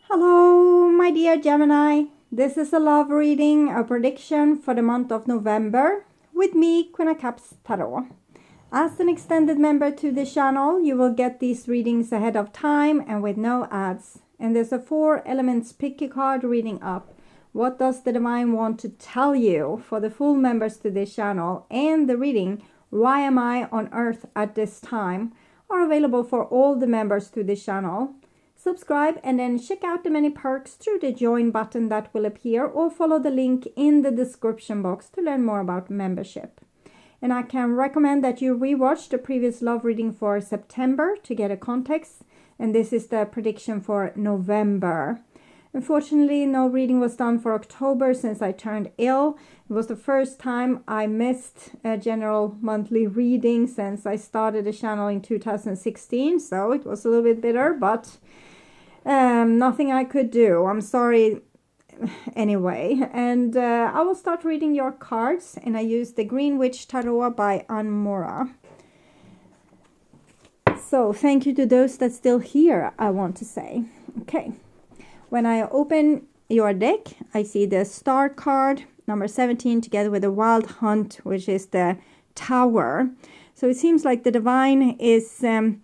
Hello, my dear Gemini. This is a love reading, a prediction for the month of November with me, Queen of Cups Tarot. As an extended member to the channel, you will get these readings ahead of time and with no ads. And there's a 4 elements pick a card reading up. What does the divine want to tell you for the full members to this channel? And the reading, why am I on earth at this time, are available for all the members to this channel. Subscribe and then check out the many perks through the join button that will appear, or follow the link in the description box to learn more about membership. And I can recommend that you rewatch the previous love reading for September to get a context. And this is the prediction for November. Unfortunately, no reading was done for October since I turned ill. It was the first time I missed a general monthly reading since I started the channel in 2016. So it was a little bit bitter, but nothing I could do. I'm sorry anyway. And I will start reading your cards. And I use the Green Witch Tarot by Anmora. So thank you to those that's still here, I want to say. Okay. When I open your deck, I see the Star card, number 17, together with the Wild Hunt, which is the Tower. So it seems like the divine is in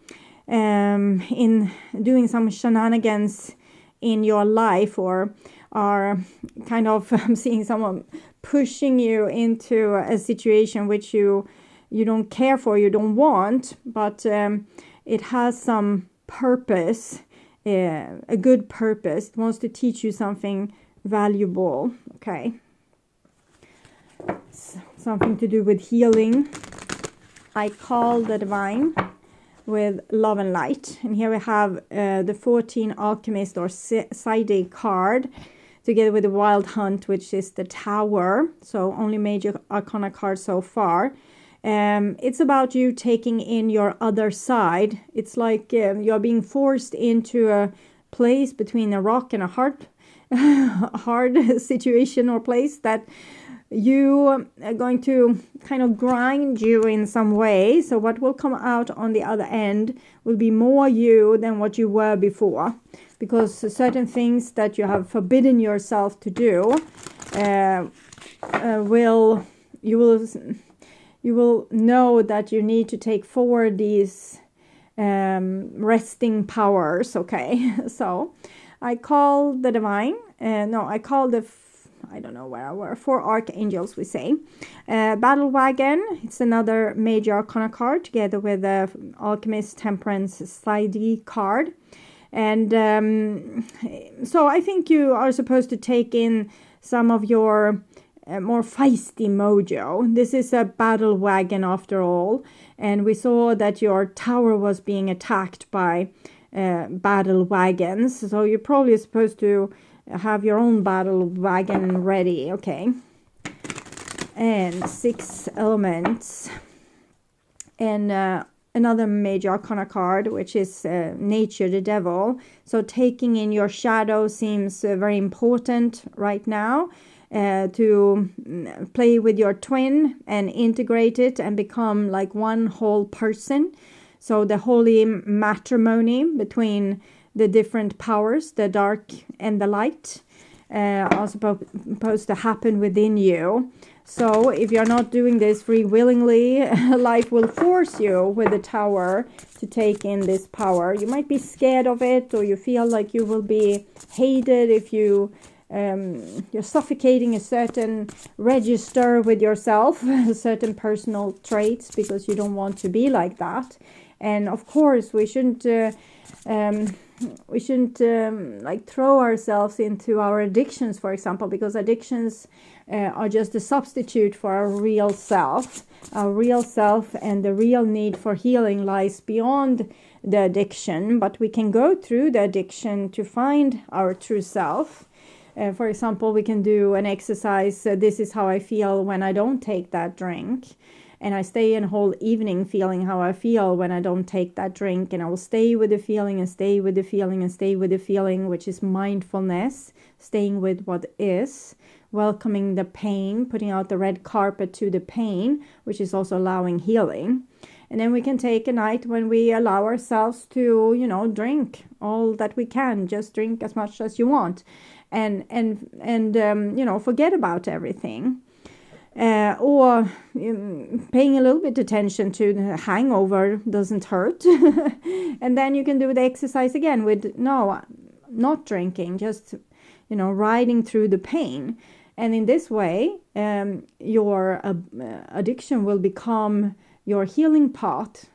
doing some shenanigans in your life, or are kind of seeing someone pushing you into a situation which you don't care for, you don't want, but it has some purpose. A good purpose. It wants to teach you something valuable. Okay. Something to do with healing. I call the divine with love and light. And here we have the 14 alchemist or side card together with the Wild Hunt, which is the Tower. So only major arcana card so far. It's about you taking in your other side. It's like you're being forced into a place between a rock and a hard situation or place that you are going to kind of grind you in some way. So what will come out on the other end will be more you than what you were before, because certain things that you have forbidden yourself to do you will know that you need to take forward these resting powers, okay? So I call the divine, I call the, I don't know where I were, 4 archangels, we say. Battle Wagon, it's another major arcana card together with the Alchemist Temperance side card. And so I think you are supposed to take in some of your more feisty mojo. This is a battle wagon after all, and we saw that your tower was being attacked by battle wagons, so you're probably supposed to have your own battle wagon ready. Okay. And 6 elements, and another major arcana card, which is nature, the devil. So taking in your shadow seems very important right now. To play with your twin and integrate it and become like one whole person. So the holy matrimony between the different powers, the dark and the light, are supposed to happen within you. So if you're not doing this free willingly, life will force you with the Tower to take in this power. You might be scared of it, or you feel like you will be hated if you're suffocating a certain register with yourself, certain personal traits, because you don't want to be like that. And of course, we shouldn't like throw ourselves into our addictions, for example, because addictions are just a substitute for our real self. Our real self and the real need for healing lies beyond the addiction, but we can go through the addiction to find our true self. For example, we can do an exercise, this is how I feel when I don't take that drink. And I stay a whole evening feeling how I feel when I don't take that drink. And I will stay with the feeling and stay with the feeling and stay with the feeling, which is mindfulness, staying with what is, welcoming the pain, putting out the red carpet to the pain, which is also allowing healing. And then we can take a night when we allow ourselves to, you know, drink all that we can. Just drink as much as you want, and you know, forget about everything. Or paying a little bit attention to the hangover doesn't hurt. And then you can do the exercise again with not drinking, just, you know, riding through the pain. And in this way, your addiction will become your healing path.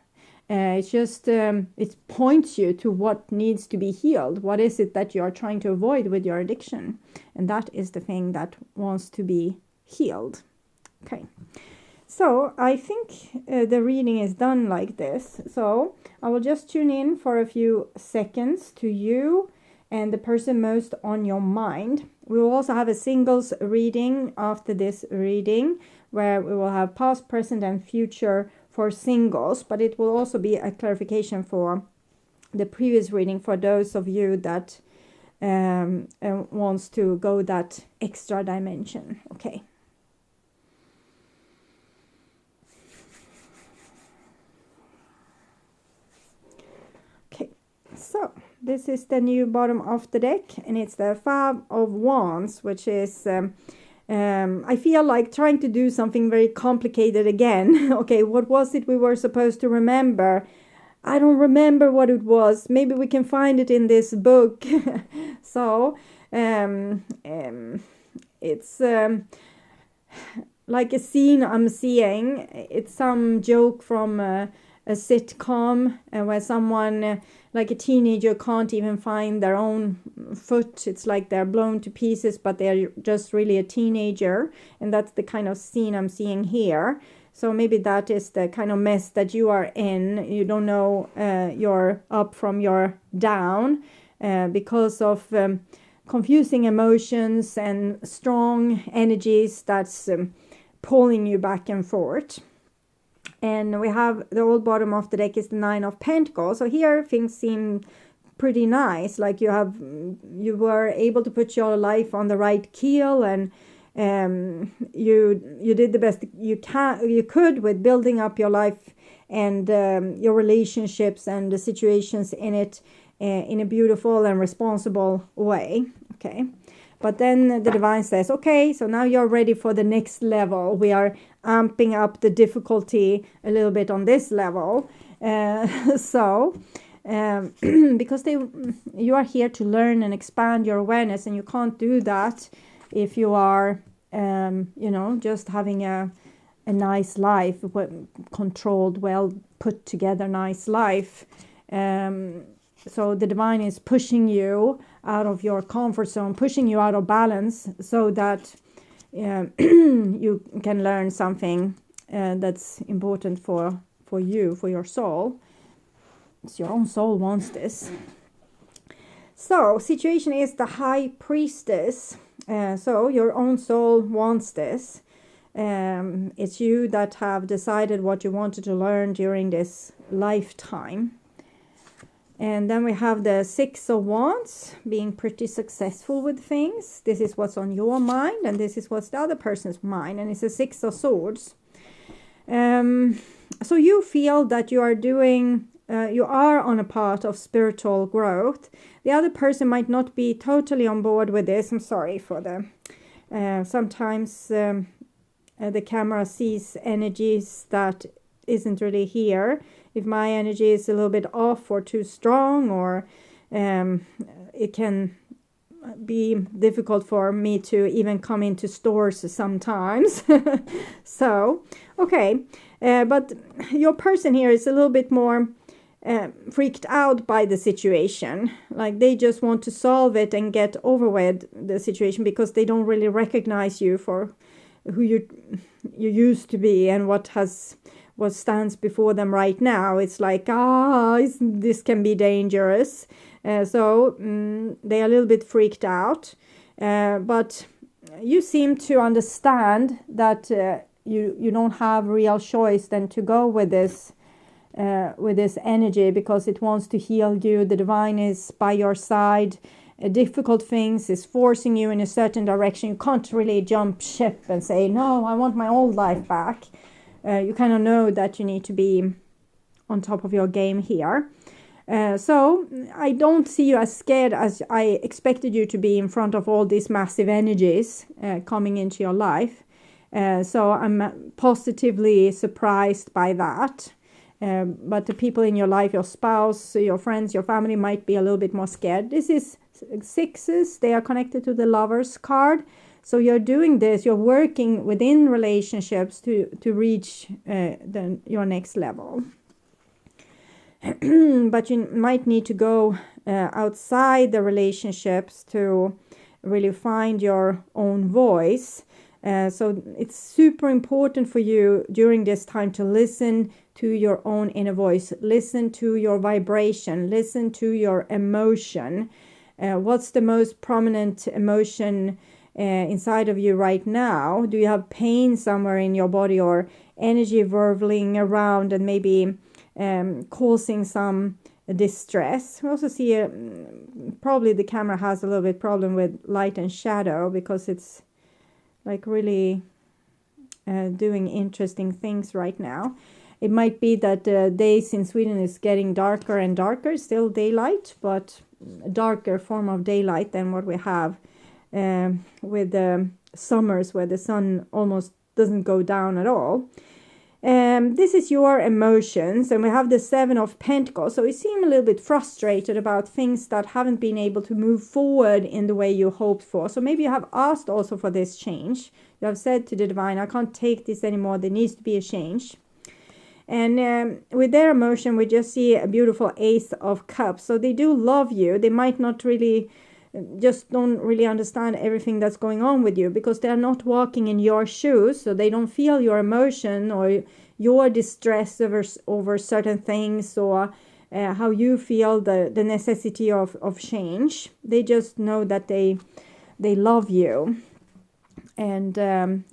It's just, it points you to what needs to be healed. What is it that you're trying to avoid with your addiction? And that is the thing that wants to be healed. Okay, so I think the reading is done like this. So I will just tune in for a few seconds to you and the person most on your mind. We will also have a singles reading after this reading, where we will have past, present, and future for singles, but it will also be a clarification for the previous reading for those of you that wants to go that extra dimension. Okay. So this is the new bottom of the deck, and it's the Five of Wands, which is, I feel like trying to do something very complicated again. Okay, what was it we were supposed to remember? I don't remember what it was. Maybe we can find it in this book. So, it's like a scene I'm seeing. It's some joke from a sitcom where someone, like a teenager, can't even find their own foot. It's like they're blown to pieces, but they're just really a teenager. And that's the kind of scene I'm seeing here. So maybe that is the kind of mess that you are in. You don't know you're up from your down because of confusing emotions and strong energies that's pulling you back and forth. And we have the old bottom of the deck is the Nine of Pentacles. So here things seem pretty nice. Like you were able to put your life on the right keel, and you did the best you could with building up your life and your relationships and the situations in it in a beautiful and responsible way. Okay. But then the divine says, okay, so now you're ready for the next level. We are amping up the difficulty a little bit on this level. Because you are here to learn and expand your awareness, and you can't do that if you are, just having a nice life, controlled, well put together, nice life. So the divine is pushing you out of your comfort zone, pushing you out of balance, so that you can learn something that's important for you, for your soul. So your own soul wants this. So situation is the High Priestess. So your own soul wants this. It's you that have decided what you wanted to learn during this lifetime. And then we have the Six of Wands, being pretty successful with things. This is what's on your mind, and this is what's the other person's mind. And it's a Six of Swords. So you feel that you are on a path of spiritual growth. The other person might not be totally on board with this. I'm sorry for the... sometimes the camera sees energies that isn't really here. If my energy is a little bit off or too strong, or it can be difficult for me to even come into stores sometimes. So, okay. But your person here is a little bit more freaked out by the situation. Like they just want to solve it and get over with the situation, because they don't really recognize you for who you used to be and what stands before them right now. It's like, this can be dangerous. So they are a little bit freaked out. But you seem to understand that you don't have real choice than to go with this energy, because it wants to heal you. The divine is by your side. Difficult things is forcing you in a certain direction. You can't really jump ship and say, no, I want my old life back. You kind of know that you need to be on top of your game here. So I don't see you as scared as I expected you to be in front of all these massive energies coming into your life. So I'm positively surprised by that. But the people in your life, your spouse, your friends, your family might be a little bit more scared. This is sixes. They are connected to the Lovers card. So you're doing this. You're working within relationships to reach your next level. But you might need to go outside the relationships to really find your own voice. So it's super important for you during this time to listen to your own inner voice, listen to your vibration, listen to your emotion. What's the most prominent emotion inside of you right now? Do you have pain somewhere in your body, or energy whirling around and maybe causing some distress? We also see probably the camera has a little bit problem with light and shadow, because it's like really doing interesting things right now. It might be that days in Sweden is getting darker and darker, still daylight, but a darker form of daylight than what we have with the summers where the sun almost doesn't go down at all. This is your emotions, and we have the Seven of Pentacles. So you seem a little bit frustrated about things that haven't been able to move forward in the way you hoped for. So maybe you have asked also for this change. You have said to the divine, I can't take this anymore. There needs to be a change. And with their emotion, we just see a beautiful Ace of Cups. So they do love you. They might not really, just don't really understand everything that's going on with you, because they're not walking in your shoes. So they don't feel your emotion or your distress over certain things, or how you feel the necessity of change. They just know that they love you. And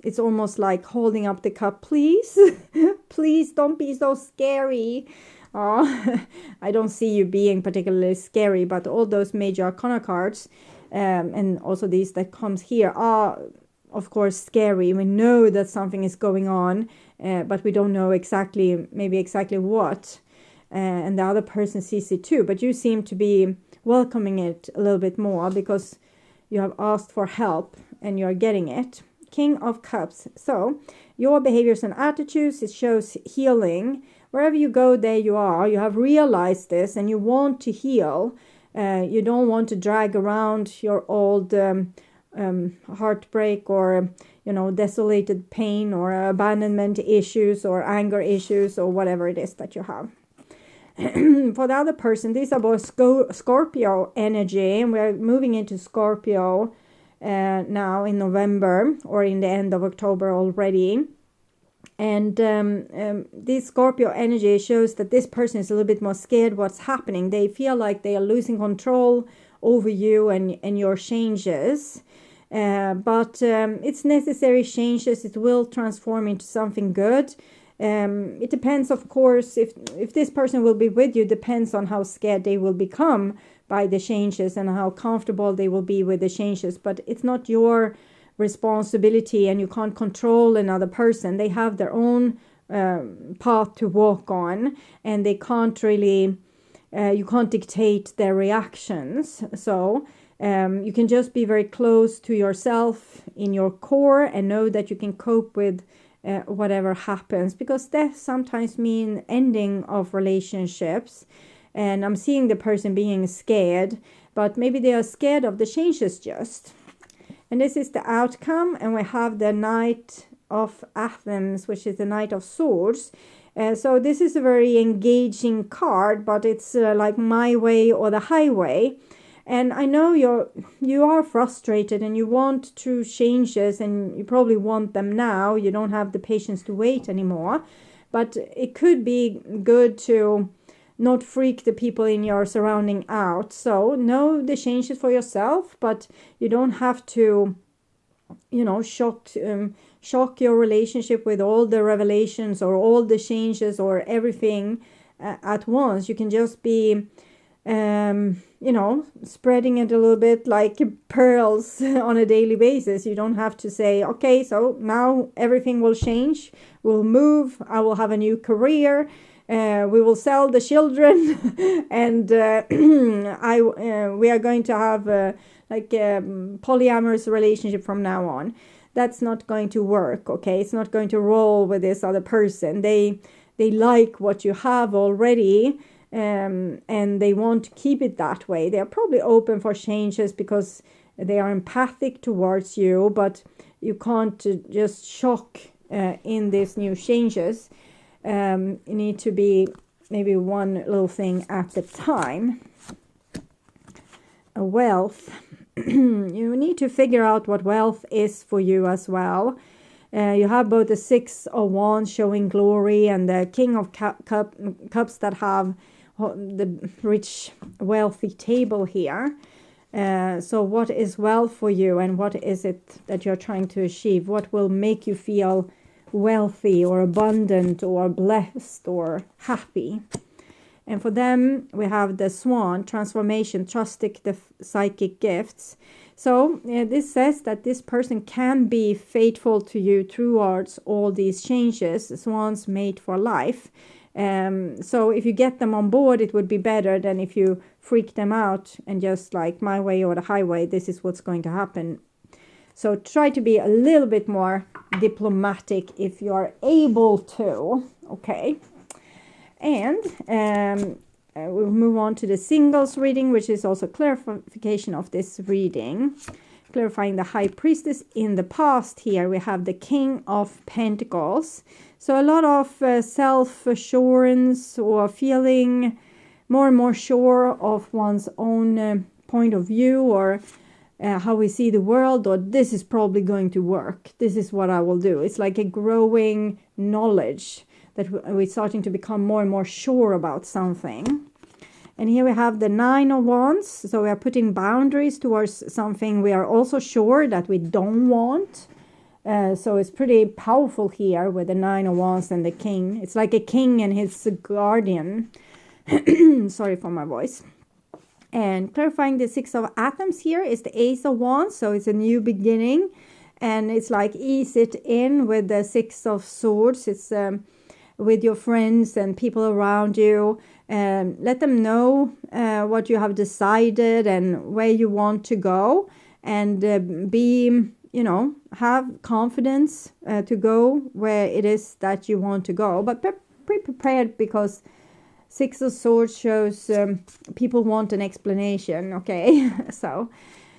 it's almost like holding up the cup, please, please don't be so scary. Oh, I don't see you being particularly scary, but all those major arcana cards and also these that comes here are, of course, scary. We know that something is going on, but we don't know maybe exactly what. And the other person sees it too, but you seem to be welcoming it a little bit more because you have asked for help and you're getting it. King of Cups. So your behaviors and attitudes, it shows healing. Wherever you go, there you are. You have realized this and you want to heal. You don't want to drag around your old heartbreak or, desolated pain or abandonment issues or anger issues or whatever it is that you have. For the other person, these are both Scorpio energy, and we're moving into Scorpio now in November or in the end of October already. And this Scorpio energy shows that this person is a little bit more scared what's happening. They feel like they are losing control over you and your changes. But it's necessary changes. It will transform into something good. It depends, of course, if this person will be with you, depends on how scared they will become by the changes and how comfortable they will be with the changes. But it's not your responsibility, and you can't control another person. They have their own path to walk on, and they can't really, you can't dictate their reactions. So you can just be very close to yourself in your core and know that you can cope with whatever happens, because death sometimes means ending of relationships. And I'm seeing the person being scared, but maybe they are scared of the changes just. And this is the outcome, and we have the Knight of Athens, which is the Knight of Swords. So this is a very engaging card, but it's like my way or the highway. And I know you are frustrated and you want true changes, and you probably want them now. You don't have the patience to wait anymore. But it could be good to not freak the people in your surrounding out. So know the changes for yourself, but you don't have to, shock your relationship with all the revelations or all the changes or everything at once. You can just be spreading it a little bit like pearls on a daily basis. You don't have to say, okay, so now everything will change, will move, I will have a new career. we will sell the children and we are going to have like a polyamorous relationship from now on. That's not going to work, okay? It's not going to roll with this other person. They like what you have already, and they want to keep it that way. They are probably open for changes because they are empathic towards you, but you can't just shock in these new changes. You need to be maybe one little thing at a time. Wealth. You need to figure out what wealth is for you as well. You have both the Six of Wands showing glory and the King of Cups that have the rich, wealthy table here. So what is wealth for you, and what is it that you're trying to achieve? What will make you feel wealthy or abundant or blessed or happy? And for them, we have the Swan, transformation, trusting the psychic gifts. So this says that this person can be faithful to you towards all these changes. Swans mate for life. So if you get them on board, it would be better than if you freak them out and just like my way or the highway, this is what's going to happen. So try to be a little bit more diplomatic if you are able to, okay? And we'll move on to the singles reading, which is also clarification of this reading. Clarifying the High Priestess. In the past here, we have the King of Pentacles. So a lot of self-assurance or feeling more and more sure of one's own point of view, or how we see the world, or this is probably going to work. This is what I will do. It's like a growing knowledge that we're starting to become more and more sure about something. And here we have the Nine of Wands. So we are putting boundaries towards something we are also sure that we don't want. So it's pretty powerful here with the Nine of Wands and the King. It's like a king and his guardian. Sorry for my voice. And clarifying the Six of Atoms here is the Ace of Wands. So it's a new beginning. And it's like ease it in with the Six of Swords. It's with your friends and people around you. Let them know what you have decided and where you want to go. And be, have confidence to go where it is that you want to go. But be prepared, because Six of Swords shows people want an explanation, okay?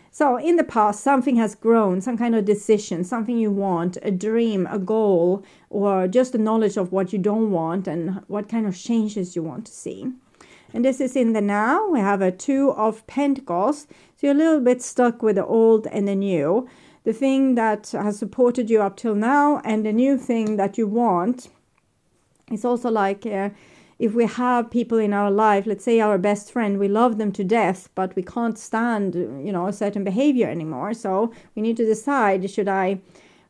So in the past, something has grown, some kind of decision, something you want, a dream, a goal, or just a knowledge of what you don't want and what kind of changes you want to see. And this is in the now. We have a Two of Pentacles. So you're a little bit stuck with the old and the new. The thing that has supported you up till now and the new thing that you want. It's also like if we have people in our life, let's say our best friend, we love them to death, but we can't stand, a certain behavior anymore. So we need to decide, should I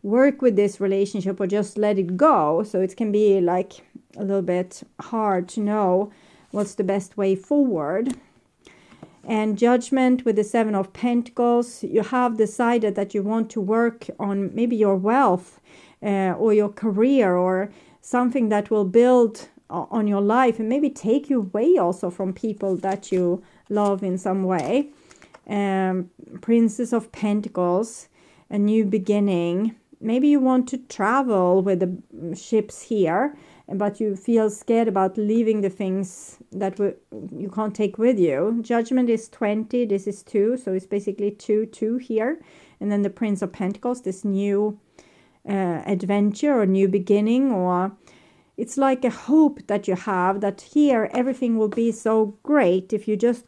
work with this relationship or just let it go? So it can be like a little bit hard to know what's the best way forward. And Judgment with the Seven of Pentacles, you have decided that you want to work on maybe your wealth or your career or something that will build on your life and maybe take you away also from people that you love in some way. Princess of Pentacles, a new beginning. Maybe you want to travel with the ships here, but you feel scared about leaving the things that you can't take with you. Judgment is 20, this is 2, so it's basically 2 here. And then the Prince of Pentacles, this new adventure or new beginning, or it's like a hope that you have that here everything will be so great. If you just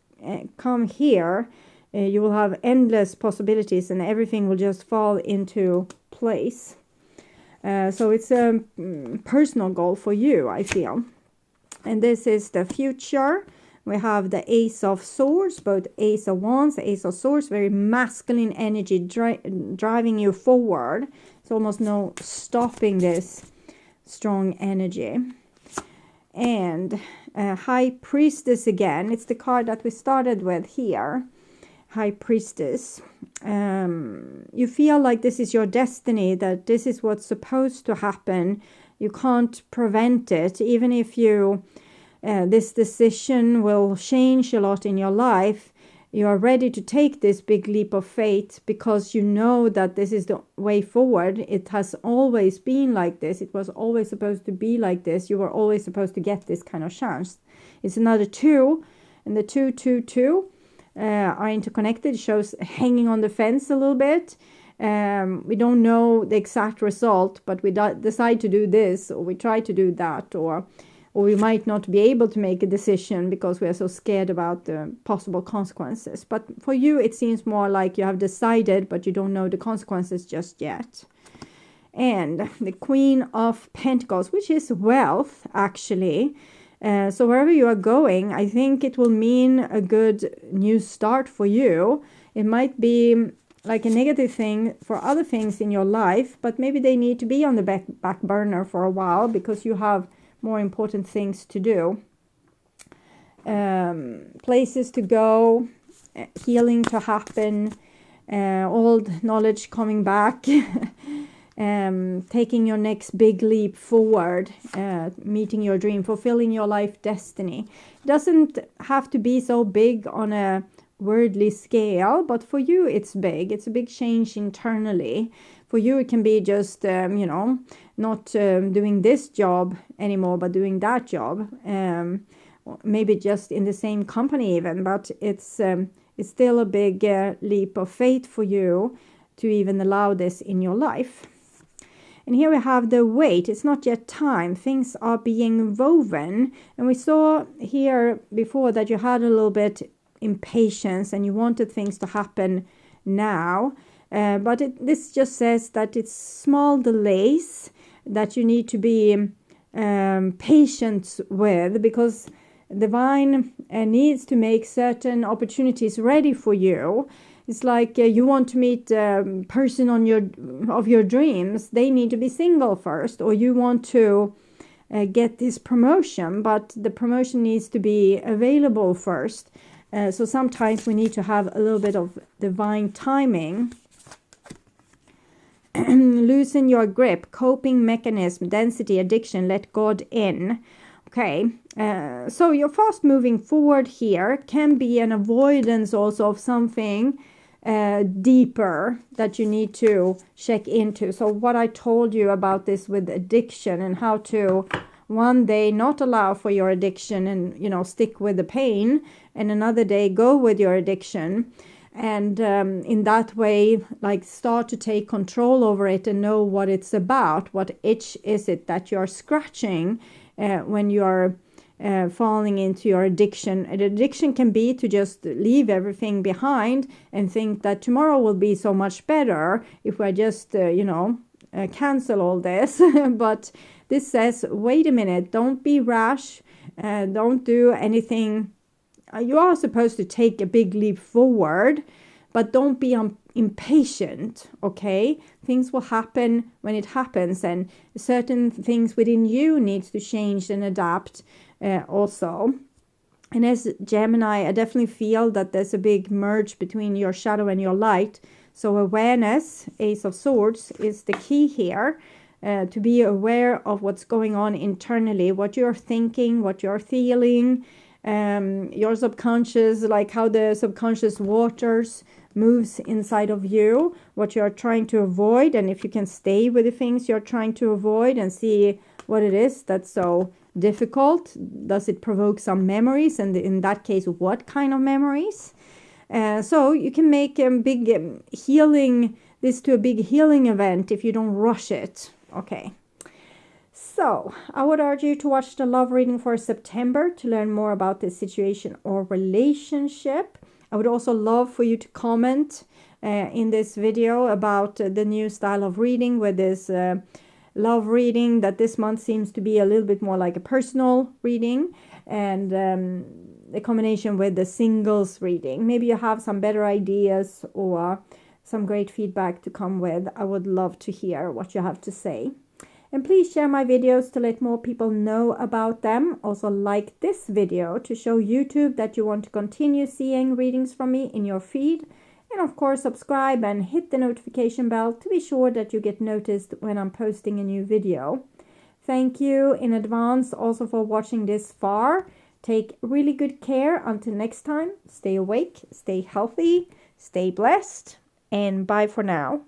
come here, you will have endless possibilities and everything will just fall into place. So it's a personal goal for you, I feel. And this is the future. We have the Ace of Swords, both Ace of Wands, Ace of Swords, very masculine energy driving you forward. It's almost no stopping this strong energy. And High Priestess again. It's the card that we started with here. High Priestess. You feel like this is your destiny, that this is what's supposed to happen. You can't prevent it. Even if you this decision will change a lot in your life. You are ready to take this big leap of faith because you know that this is the way forward. It has always been like this. It was always supposed to be like this. You were always supposed to get this kind of chance. It's another 2, and the 2, 2, 2 are interconnected. It shows hanging on the fence a little bit. We don't know the exact result, but we decide to do this, or we try to do that, or we might not be able to make a decision because we are so scared about the possible consequences. But for you, it seems more like you have decided, but you don't know the consequences just yet. And the Queen of Pentacles, which is wealth, actually. So wherever you are going, I think it will mean a good new start for you. It might be like a negative thing for other things in your life, but maybe they need to be on the back burner for a while because you have more important things to do. Places to go, healing to happen, old knowledge coming back, taking your next big leap forward, meeting your dream, fulfilling your life destiny. It doesn't have to be so big on a worldly scale, but for you it's big. It's a big change internally. For you it can be just not doing this job anymore, but doing that job, maybe just in the same company even, but it's still a big leap of faith for you to even allow this in your life. And here we have the wait. It's not yet time. Things are being woven, and we saw here before that you had a little bit impatience and you wanted things to happen now, but this just says that it's small delays that you need to be patient with, because divine needs to make certain opportunities ready for you. It's like you want to meet a person of your dreams. They need to be single first, or you want to get this promotion, but the promotion needs to be available first. So sometimes we need to have a little bit of divine timing. Loosen your grip, coping mechanism, density, addiction, let God in. Okay, so your fast moving forward here can be an avoidance also of something deeper that you need to check into. So what I told you about this with addiction and how to one day not allow for your addiction and stick with the pain, and another day go with your addiction, and in that way like start to take control over it and know what it's about. What itch is it that you're scratching when you're falling into your addiction? An addiction can be to just leave everything behind and think that tomorrow will be so much better if I just cancel all this. But this says, wait a minute, don't be rash, don't do anything. You are supposed to take a big leap forward, but don't be impatient, okay? Things will happen when it happens, and certain things within you needs to change and adapt also. And as Gemini, I definitely feel that there's a big merge between your shadow and your light. So awareness, Ace of Swords, is the key here. To be aware of what's going on internally, what you're thinking, what you're feeling, your subconscious, like how the subconscious waters moves inside of you, what you're trying to avoid, and if you can stay with the things you're trying to avoid and see what it is that's so difficult. Does it provoke some memories, and in that case what kind of memories? So you can make a big healing, this to a big healing event if you don't rush it. Okay, so I would urge you to watch the love reading for September to learn more about this situation or relationship. I would also love for you to comment in this video about the new style of reading with this love reading, that this month seems to be a little bit more like a personal reading, and the combination with the singles reading. Maybe you have some better ideas or some great feedback to come with. I would love to hear what you have to say. And please share my videos to let more people know about them. Also like this video to show YouTube that you want to continue seeing readings from me in your feed. And of course subscribe and hit the notification bell to be sure that you get noticed when I'm posting a new video. Thank you in advance also for watching this far. Take really good care. Until next time, stay awake, stay healthy, stay blessed, and bye for now.